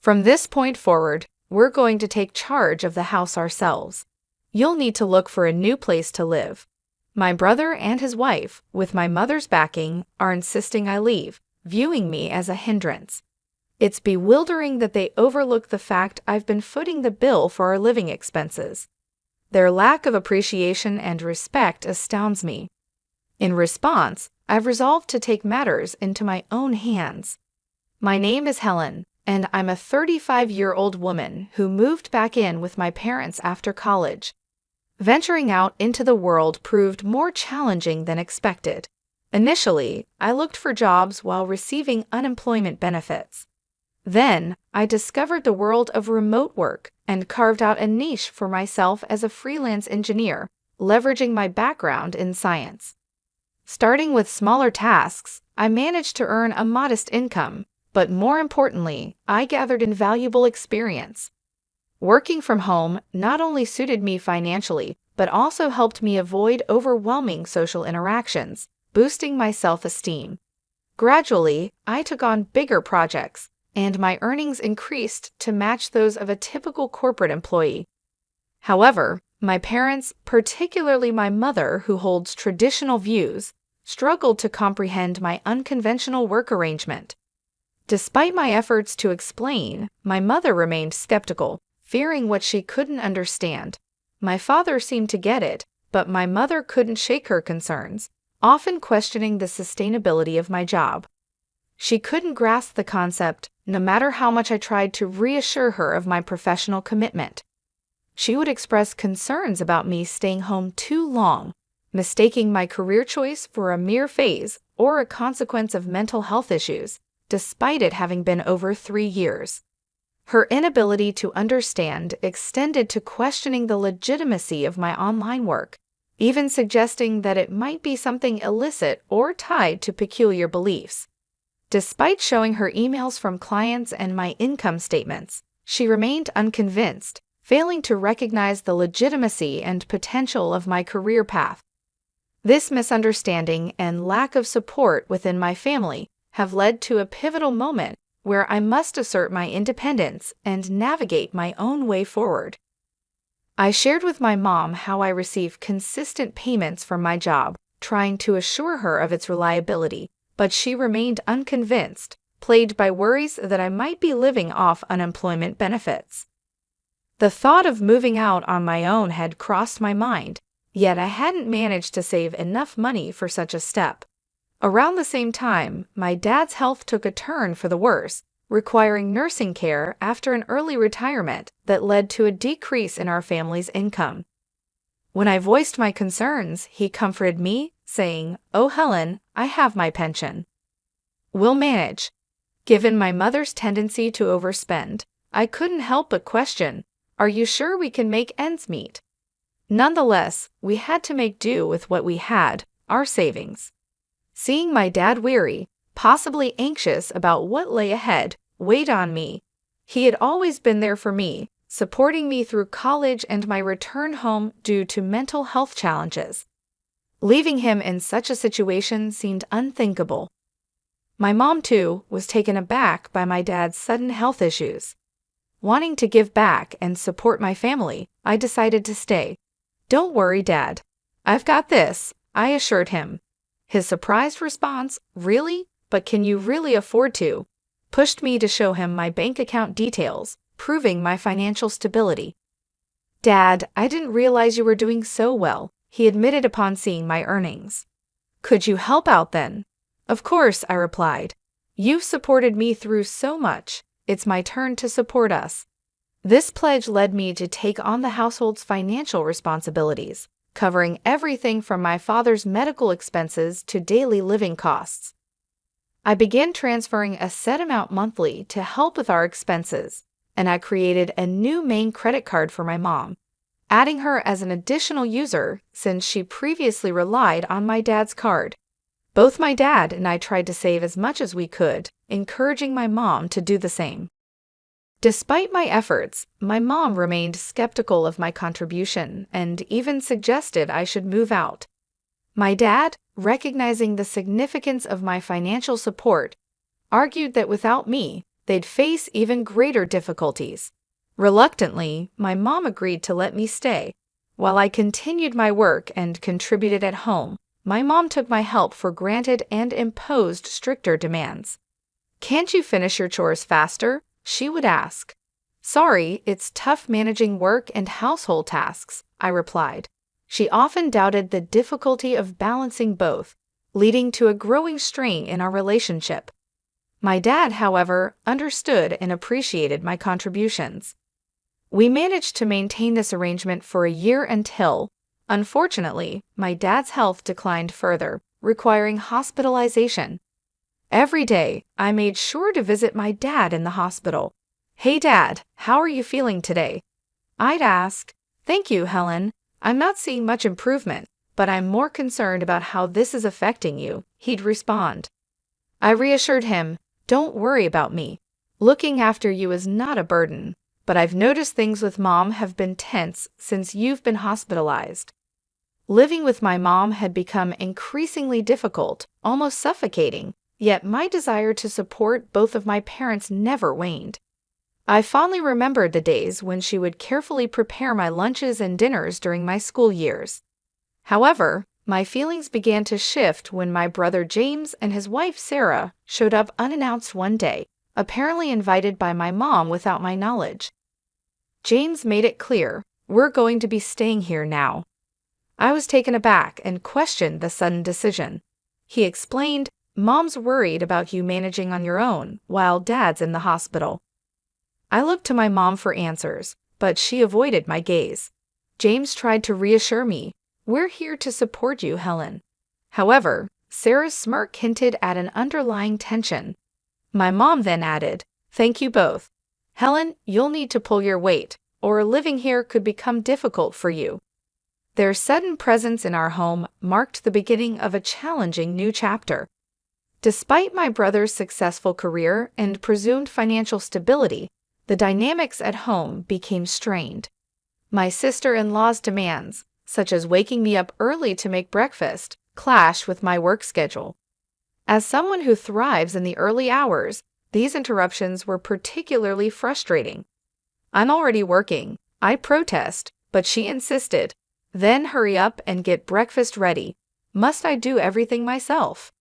From this point forward, we're going to take charge of the house ourselves. You'll need to look for a new place to live. My brother and his wife, with my mother's backing, are insisting I leave, viewing me as a hindrance. It's bewildering that they overlook the fact I've been footing the bill for our living expenses. Their lack of appreciation and respect astounds me. In response, I've resolved to take matters into my own hands. My name is Helen, and I'm a 35-year-old woman who moved back in with my parents after college. Venturing out into the world proved more challenging than expected. Initially, I looked for jobs while receiving unemployment benefits. Then, I discovered the world of remote work and carved out a niche for myself as a freelance engineer, leveraging my background in science. Starting with smaller tasks, I managed to earn a modest income, but more importantly, I gathered invaluable experience. Working from home not only suited me financially, but also helped me avoid overwhelming social interactions, boosting my self-esteem. Gradually, I took on bigger projects, and my earnings increased to match those of a typical corporate employee. However, my parents, particularly my mother who holds traditional views, struggled to comprehend my unconventional work arrangement. Despite my efforts to explain, my mother remained skeptical, fearing what she couldn't understand. My father seemed to get it, but my mother couldn't shake her concerns, often questioning the sustainability of my job. She couldn't grasp the concept, no matter how much I tried to reassure her of my professional commitment. She would express concerns about me staying home too long, mistaking my career choice for a mere phase or a consequence of mental health issues, despite it having been over 3 years. Her inability to understand extended to questioning the legitimacy of my online work, even suggesting that it might be something illicit or tied to peculiar beliefs. Despite showing her emails from clients and my income statements, she remained unconvinced, failing to recognize the legitimacy and potential of my career path. This misunderstanding and lack of support within my family have led to a pivotal moment where I must assert my independence and navigate my own way forward. I shared with my mom how I receive consistent payments from my job, trying to assure her of its reliability, but she remained unconvinced, plagued by worries that I might be living off unemployment benefits. The thought of moving out on my own had crossed my mind, yet I hadn't managed to save enough money for such a step. Around the same time, my dad's health took a turn for the worse, requiring nursing care after an early retirement that led to a decrease in our family's income. When I voiced my concerns, he comforted me, saying, "Oh, Helen, I have my pension. We'll manage." Given my mother's tendency to overspend, I couldn't help but question, "Are you sure we can make ends meet?" Nonetheless, we had to make do with what we had, our savings. Seeing my dad weary, possibly anxious about what lay ahead, weighed on me. He had always been there for me, supporting me through college and my return home due to mental health challenges. Leaving him in such a situation seemed unthinkable. My mom, too, was taken aback by my dad's sudden health issues. Wanting to give back and support my family, I decided to stay. "Don't worry, Dad. I've got this," I assured him. His surprised response, "Really? But can you really afford to?" pushed me to show him my bank account details, proving my financial stability. "Dad, I didn't realize you were doing so well," he admitted upon seeing my earnings. "Could you help out then?" "Of course," I replied. "You've supported me through so much. It's my turn to support us." This pledge led me to take on the household's financial responsibilities, covering everything from my father's medical expenses to daily living costs. I began transferring a set amount monthly to help with our expenses, and I created a new main credit card for my mom, adding her as an additional user since she previously relied on my dad's card. Both my dad and I tried to save as much as we could, encouraging my mom to do the same. Despite my efforts, my mom remained skeptical of my contribution and even suggested I should move out. My dad, recognizing the significance of my financial support, argued that without me, they'd face even greater difficulties. Reluctantly, my mom agreed to let me stay. While I continued my work and contributed at home, my mom took my help for granted and imposed stricter demands. "Can't you finish your chores faster?" she would ask. "Sorry, it's tough managing work and household tasks," I replied. She often doubted the difficulty of balancing both, leading to a growing strain in our relationship. My dad, however, understood and appreciated my contributions. We managed to maintain this arrangement for a year until, unfortunately, my dad's health declined further, requiring hospitalization. Every day, I made sure to visit my dad in the hospital. "Hey Dad, how are you feeling today?" I'd ask. "Thank you, Helen. I'm not seeing much improvement, but I'm more concerned about how this is affecting you," he'd respond. I reassured him, "Don't worry about me. Looking after you is not a burden, but I've noticed things with Mom have been tense since you've been hospitalized." Living with my mom had become increasingly difficult, almost suffocating, yet my desire to support both of my parents never waned. I fondly remembered the days when she would carefully prepare my lunches and dinners during my school years. However, my feelings began to shift when my brother James and his wife Sarah showed up unannounced one day, apparently invited by my mom without my knowledge. James made it clear, "We're going to be staying here now." I was taken aback and questioned the sudden decision. He explained, "Mom's worried about you managing on your own while Dad's in the hospital." I looked to my mom for answers, but she avoided my gaze. James tried to reassure me, "We're here to support you, Helen." However, Sarah's smirk hinted at an underlying tension. My mom then added, "Thank you both. Helen, you'll need to pull your weight, or living here could become difficult for you." Their sudden presence in our home marked the beginning of a challenging new chapter. Despite my brother's successful career and presumed financial stability, the dynamics at home became strained. My sister-in-law's demands, such as waking me up early to make breakfast, clashed with my work schedule. As someone who thrives in the early hours, these interruptions were particularly frustrating. "I'm already working," I protest, but she insisted. "Then hurry up and get breakfast ready. Must I do everything myself?"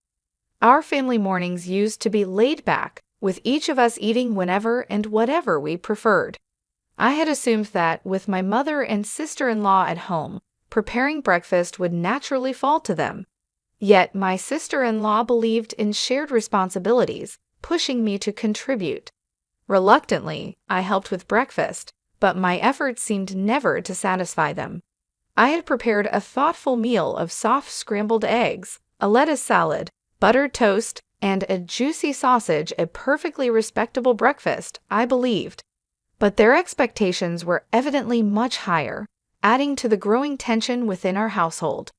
Our family mornings used to be laid back, with each of us eating whenever and whatever we preferred. I had assumed that, with my mother and sister-in-law at home, preparing breakfast would naturally fall to them. Yet my sister-in-law believed in shared responsibilities, pushing me to contribute. Reluctantly, I helped with breakfast, but my efforts seemed never to satisfy them. I had prepared a thoughtful meal of soft scrambled eggs, a lettuce salad, buttered toast, and a juicy sausage, a perfectly respectable breakfast, I believed. But their expectations were evidently much higher, adding to the growing tension within our household.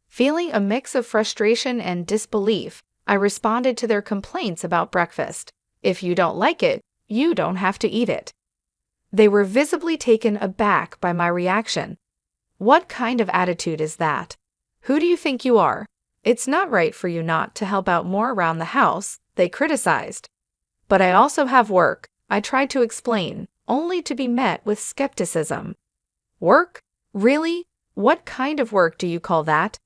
Feeling a mix of frustration and disbelief, I responded to their complaints about breakfast. "If you don't like it, you don't have to eat it." They were visibly taken aback by my reaction. "What kind of attitude is that? Who do you think you are? It's not right for you not to help out more around the house," they criticized. "But I also have work," I tried to explain, only to be met with skepticism. "Work? Really? What kind of work do you call that?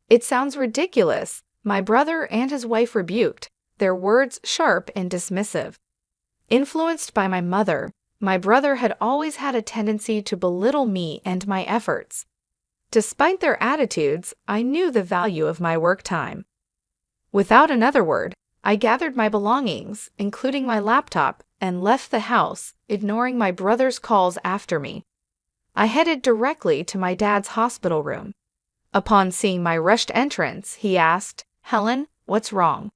It sounds ridiculous," my brother and his wife rebuked, their words sharp and dismissive. Influenced by my mother, my brother had always had a tendency to belittle me and my efforts. Despite their attitudes, I knew the value of my work time. Without another word, I gathered my belongings, including my laptop, and left the house, ignoring my brother's calls after me. I headed directly to my dad's hospital room. Upon seeing my rushed entrance, he asked, "Helen, what's wrong?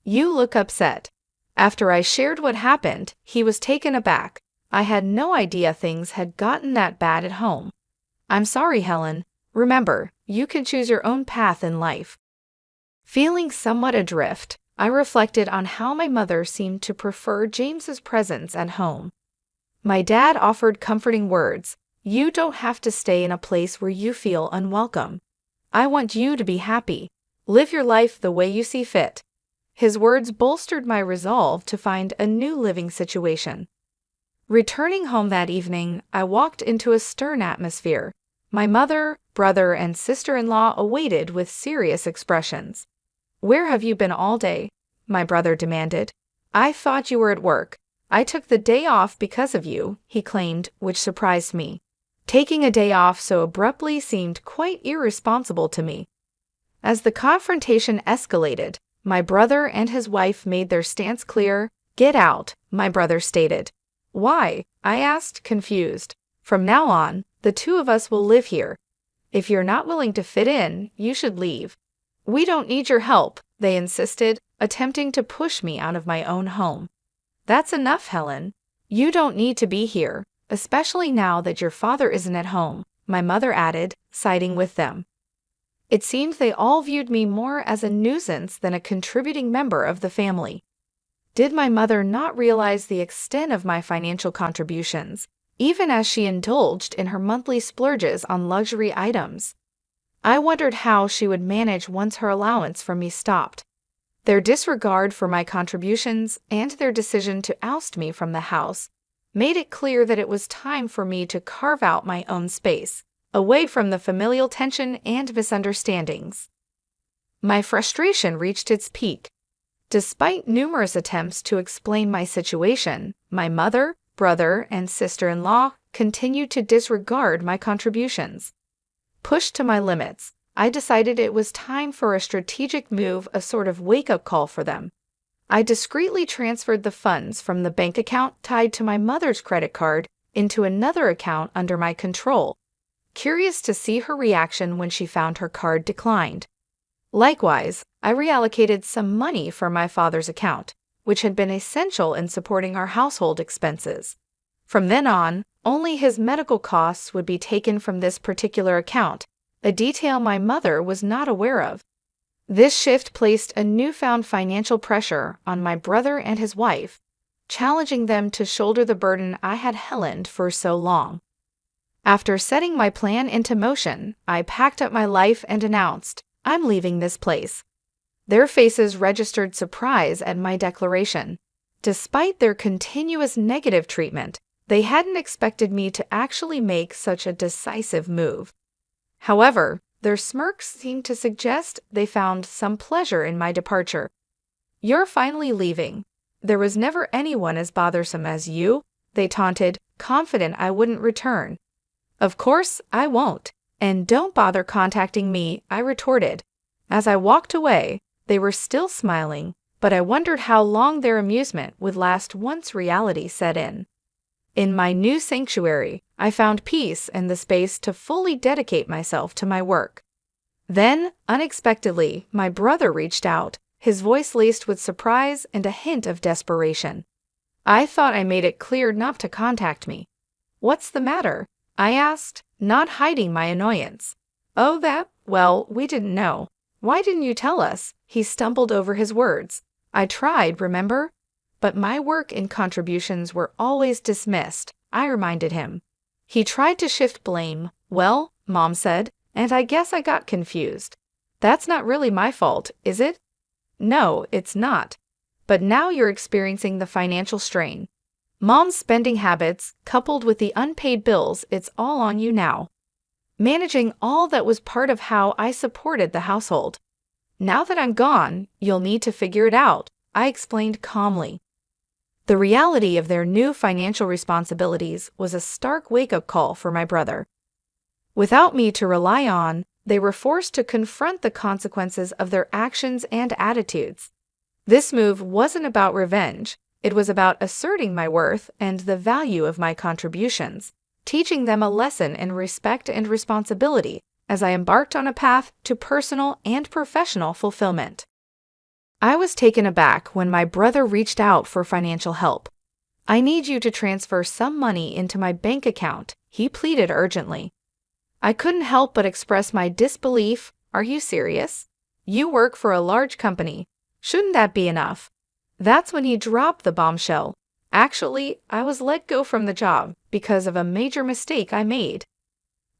You look upset." After I shared what happened, he was taken aback. I had no idea things had gotten that bad at home. "I'm sorry, Helen. Remember, you can choose your own path in life." Feeling somewhat adrift, I reflected on how my mother seemed to prefer James's presence at home. My dad offered comforting words. "You don't have to stay in a place where you feel unwelcome. I want you to be happy. Live your life the way you see fit." His words bolstered my resolve to find a new living situation. Returning home that evening, I walked into a stern atmosphere. My mother, brother, and sister-in-law awaited with serious expressions. "Where have you been all day?" my brother demanded. "I thought you were at work." "I took the day off because of you," he claimed, which surprised me. Taking a day off so abruptly seemed quite irresponsible to me. As the confrontation escalated, my brother and his wife made their stance clear. "Get out," my brother stated. "Why?" I asked, confused. "From now on, the two of us will live here. If you're not willing to fit in, you should leave." "We don't need your help," they insisted, attempting to push me out of my own home. "That's enough, Helen. You don't need to be here, especially now that your father isn't at home," my mother added, siding with them. It seemed they all viewed me more as a nuisance than a contributing member of the family. Did my mother not realize the extent of my financial contributions, even as she indulged in her monthly splurges on luxury items? I wondered how she would manage once her allowance from me stopped. Their disregard for my contributions and their decision to oust me from the house made it clear that it was time for me to carve out my own space, away from the familial tension and misunderstandings. My frustration reached its peak. Despite numerous attempts to explain my situation, my mother, brother, and sister-in-law continued to disregard my contributions. Pushed to my limits, I decided it was time for a strategic move, a sort of wake-up call for them. I discreetly transferred the funds from the bank account tied to my mother's credit card into another account under my control, curious to see her reaction when she found her card declined. Likewise, I reallocated some money from my father's account, which had been essential in supporting our household expenses. From then on, only his medical costs would be taken from this particular account, a detail my mother was not aware of. This shift placed a newfound financial pressure on my brother and his wife, challenging them to shoulder the burden I had hellied for so long. After setting my plan into motion, I packed up my life and announced, "I'm leaving this place." Their faces registered surprise at my declaration. Despite their continuous negative treatment, they hadn't expected me to actually make such a decisive move. However, their smirks seemed to suggest they found some pleasure in my departure. "You're finally leaving. There was never anyone as bothersome as you," they taunted, confident I wouldn't return. "Of course, I won't. And don't bother contacting me," I retorted. As I walked away, they were still smiling, but I wondered how long their amusement would last once reality set in. In my new sanctuary, I found peace and the space to fully dedicate myself to my work. Then, unexpectedly, my brother reached out, his voice laced with surprise and a hint of desperation. I thought I made it clear not to contact me. "What's the matter?" I asked, not hiding my annoyance. "Oh, that? Well, we didn't know. Why didn't you tell us?" He stumbled over his words. "I tried, remember? But my work and contributions were always dismissed," I reminded him. He tried to shift blame. "Well," Mom said, "and I guess I got confused. That's not really my fault, is it?" "No, it's not. But now you're experiencing the financial strain. Mom's spending habits, coupled with the unpaid bills, it's all on you now. Managing all that was part of how I supported the household. Now that I'm gone, you'll need to figure it out," I explained calmly. The reality of their new financial responsibilities was a stark wake-up call for my brother. Without me to rely on, they were forced to confront the consequences of their actions and attitudes. This move wasn't about revenge. It was about asserting my worth and the value of my contributions, teaching them a lesson in respect and responsibility as I embarked on a path to personal and professional fulfillment. I was taken aback when my brother reached out for financial help. "I need you to transfer some money into my bank account," he pleaded urgently. I couldn't help but express my disbelief. "Are you serious? You work for a large company. Shouldn't that be enough?" That's when he dropped the bombshell. "Actually, I was let go from the job because of a major mistake I made."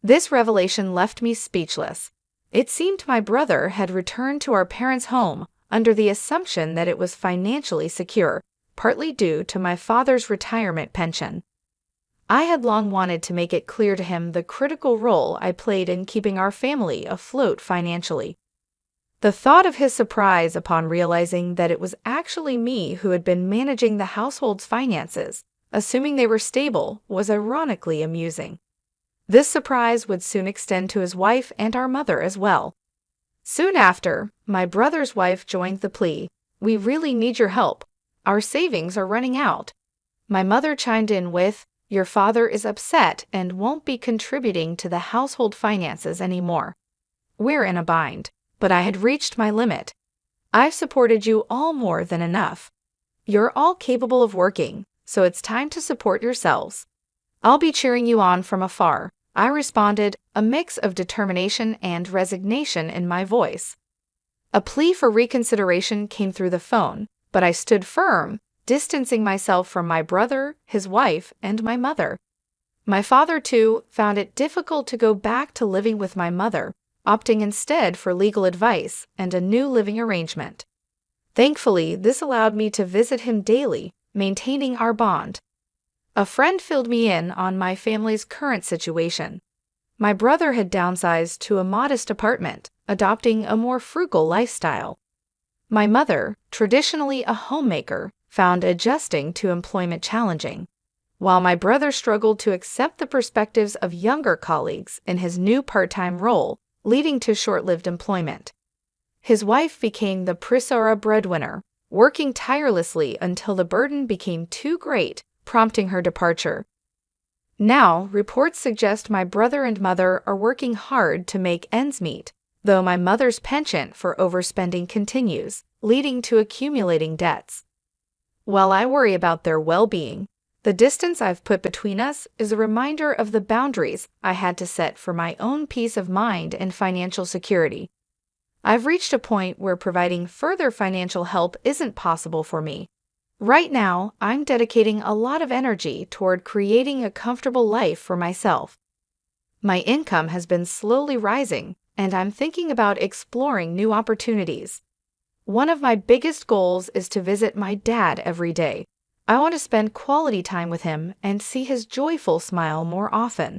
This revelation left me speechless. It seemed my brother had returned to our parents' home, under the assumption that it was financially secure, partly due to my father's retirement pension. I had long wanted to make it clear to him the critical role I played in keeping our family afloat financially. The thought of his surprise upon realizing that it was actually me who had been managing the household's finances, assuming they were stable, was ironically amusing. This surprise would soon extend to his wife and our mother as well. Soon after, my brother's wife joined the plea, "We really need your help. Our savings are running out." My mother chimed in with, "Your father is upset and won't be contributing to the household finances anymore. We're in a bind, but I had reached my limit. I've supported you all more than enough. You're all capable of working, so it's time to support yourselves. I'll be cheering you on from afar," I responded, a mix of determination and resignation in my voice. A plea for reconsideration came through the phone, but I stood firm, distancing myself from my brother, his wife, and my mother. My father, too, found it difficult to go back to living with my mother, opting instead for legal advice and a new living arrangement. Thankfully, this allowed me to visit him daily, maintaining our bond. A friend filled me in on my family's current situation. My brother had downsized to a modest apartment, adopting a more frugal lifestyle. My mother, traditionally a homemaker, found adjusting to employment challenging, while my brother struggled to accept the perspectives of younger colleagues in his new part-time role, leading to short-lived employment. His wife became the Prisora breadwinner, working tirelessly until the burden became too great, prompting her departure. Now, reports suggest my brother and mother are working hard to make ends meet, though my mother's penchant for overspending continues, leading to accumulating debts. While I worry about their well-being, the distance I've put between us is a reminder of the boundaries I had to set for my own peace of mind and financial security. I've reached a point where providing further financial help isn't possible for me. Right now, I'm dedicating a lot of energy toward creating a comfortable life for myself. My income has been slowly rising, and I'm thinking about exploring new opportunities. One of my biggest goals is to visit my dad every day. I want to spend quality time with him and see his joyful smile more often.